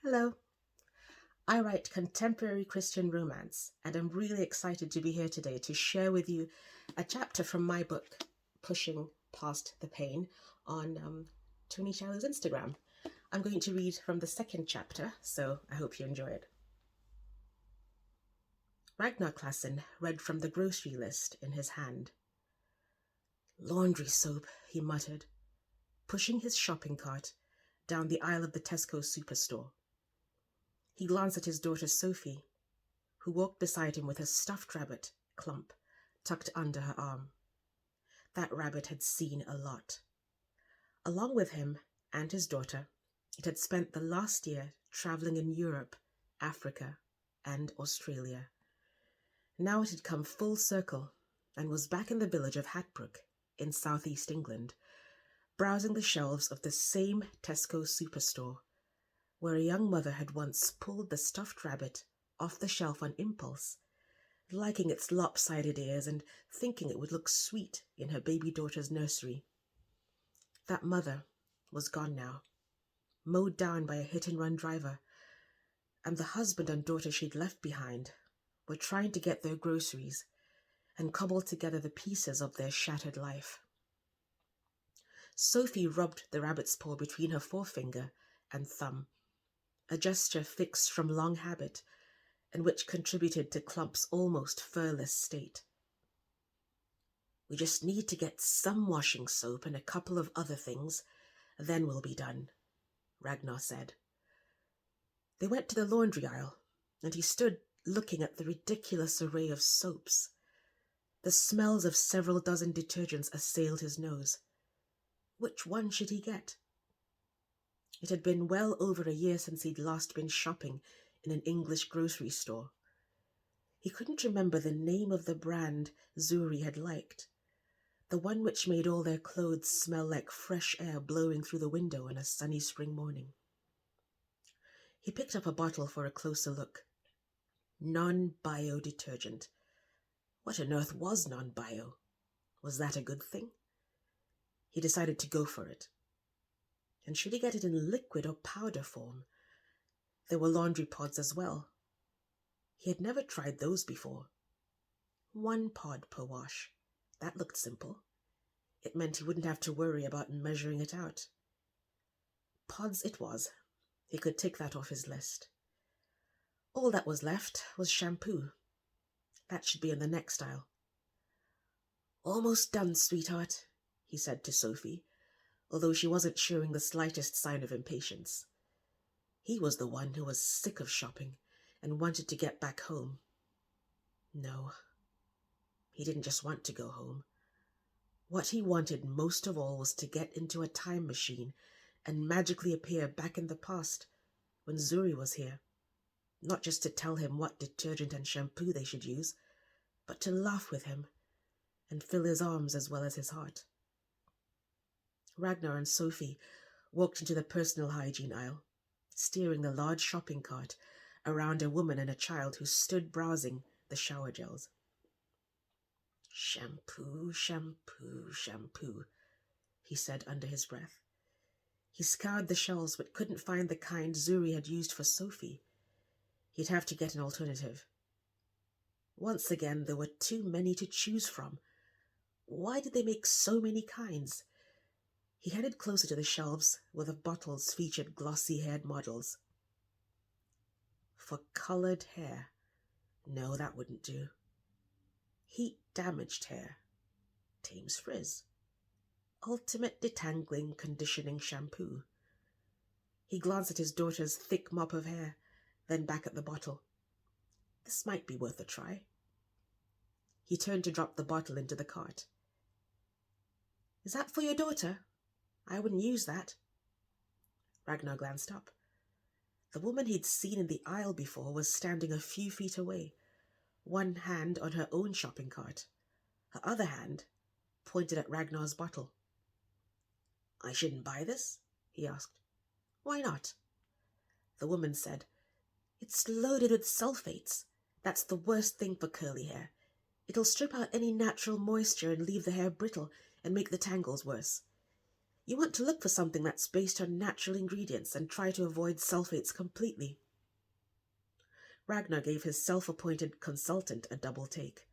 Hello. I write contemporary Christian romance, and I'm really excited to be here today to share with you a chapter from my book, Pushing Past the Pain, on Tony Shallow's Instagram. I'm going to read from the second chapter, so I hope you enjoy it. Ragnar Klassen read from the grocery list in his hand. Laundry soap, he muttered, pushing his shopping cart down the aisle of the Tesco superstore. He glanced at his daughter Sophie, who walked beside him with her stuffed rabbit, Clump, tucked under her arm. That rabbit had seen a lot. Along with him and his daughter, it had spent the last year traveling in Europe, Africa, and Australia. Now it had come full circle and was back in the village of Hatbrook in southeast England, browsing the shelves of the same Tesco superstore, where a young mother had once pulled the stuffed rabbit off the shelf on impulse, liking its lopsided ears and thinking it would look sweet in her baby daughter's nursery. That mother was gone now, mowed down by a hit-and-run driver, and the husband and daughter she'd left behind were trying to get their groceries and cobble together the pieces of their shattered life. Sophie rubbed the rabbit's paw between her forefinger and thumb, a gesture fixed from long habit and which contributed to Clump's almost furless state. We just need to get some washing soap and a couple of other things, then we'll be done, Ragnar said. They went to the laundry aisle, and he stood looking at the ridiculous array of soaps. The smells of several dozen detergents assailed his nose. Which one should he get? It had been well over a year since he'd last been shopping in an English grocery store. He couldn't remember the name of the brand Zuri had liked, the one which made all their clothes smell like fresh air blowing through the window on a sunny spring morning. He picked up a bottle for a closer look. Non-bio detergent. What on earth was non-bio? Was that a good thing? He decided to go for it. And should he get it in liquid or powder form? There were laundry pods as well. He had never tried those before. 1 pod per wash. That looked simple. It meant he wouldn't have to worry about measuring it out. Pods it was. He could tick that off his list. All that was left was shampoo. That should be in the next aisle. Almost done, sweetheart, he said to Sophie, although she wasn't showing the slightest sign of impatience. He was the one who was sick of shopping and wanted to get back home. No, he didn't just want to go home. What he wanted most of all was to get into a time machine and magically appear back in the past when Zuri was here, not just to tell him what detergent and shampoo they should use, but to laugh with him and fill his arms as well as his heart. Ragnar and Sophie walked into the personal hygiene aisle, steering the large shopping cart around a woman and a child who stood browsing the shower gels. Shampoo, shampoo, shampoo, he said under his breath. He scoured the shelves but couldn't find the kind Zuri had used for Sophie. He'd have to get an alternative. Once again, there were too many to choose from. Why did they make so many kinds? He headed closer to the shelves where the bottles featured glossy-haired models. For colored hair. No, that wouldn't do. Heat-damaged hair. Thames Frizz. Ultimate detangling conditioning shampoo. He glanced at his daughter's thick mop of hair, then back at the bottle. This might be worth a try. He turned to drop the bottle into the cart. Is that for your daughter? I wouldn't use that. Ragnar glanced up. The woman he'd seen in the aisle before was standing a few feet away, one hand on her own shopping cart, her other hand pointed at Ragnar's bottle. I shouldn't buy this? He asked. Why not? The woman said, It's loaded with sulfates. That's the worst thing for curly hair. It'll strip out any natural moisture and leave the hair brittle and make the tangles worse. You want to look for something that's based on natural ingredients and try to avoid sulfates completely. Ragnar gave his self-appointed consultant a double take.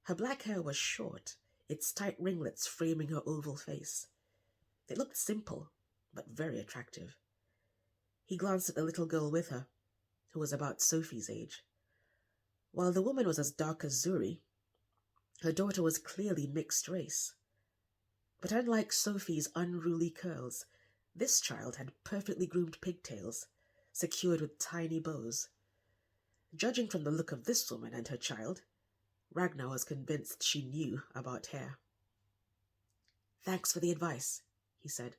Her black hair was short, its tight ringlets framing her oval face. It looked simple, but very attractive. He glanced at the little girl with her, who was about Sophie's age. While the woman was as dark as Zuri, her daughter was clearly mixed race. But unlike Sophie's unruly curls, this child had perfectly groomed pigtails, secured with tiny bows. Judging from the look of this woman and her child, Ragnar was convinced she knew about hair. "Thanks for the advice," he said.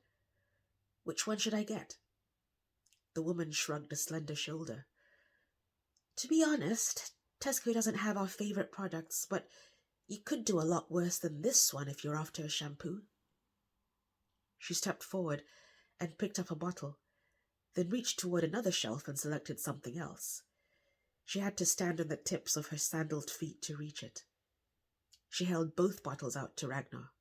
"Which one should I get?" The woman shrugged a slender shoulder. "To be honest, Tesco doesn't have our favorite products, but you could do a lot worse than this one if you're after a shampoo." She stepped forward and picked up a bottle, then reached toward another shelf and selected something else. She had to stand on the tips of her sandaled feet to reach it. She held both bottles out to Ragnar.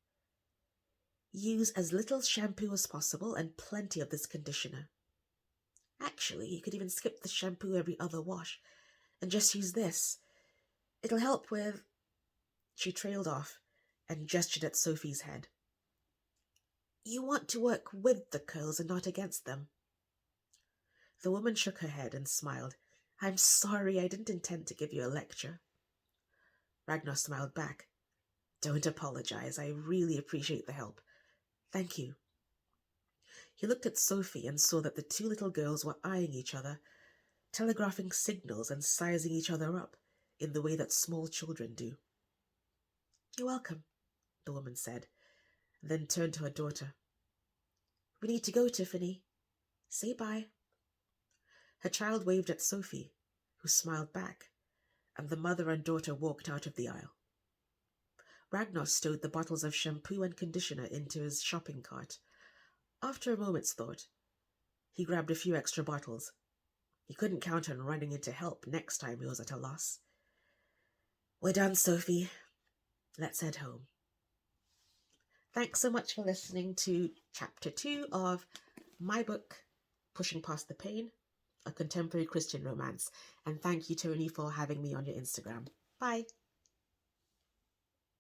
"Use as little shampoo as possible and plenty of this conditioner. Actually, you could even skip the shampoo every other wash and just use this. It'll help with..." She trailed off and gestured at Sophie's head. "You want to work with the curls and not against them." The woman shook her head and smiled. "I'm sorry, I didn't intend to give you a lecture." Ragnar smiled back. "Don't apologize. I really appreciate the help. Thank you." He looked at Sophie and saw that the two little girls were eyeing each other, telegraphing signals and sizing each other up in the way that small children do. "You're welcome," the woman said, then turned to her daughter. "We need to go, Tiffany. Say bye." Her child waved at Sophie, who smiled back, and the mother and daughter walked out of the aisle. Ragnar stowed the bottles of shampoo and conditioner into his shopping cart. After a moment's thought, he grabbed a few extra bottles. He couldn't count on running into help next time he was at a loss. "We're done, Sophie. Let's head home." Thanks so much for listening to Chapter 2 of my book, Pushing Past the Pain, a contemporary Christian romance. And thank you, Tony, for having me on your Instagram. Bye.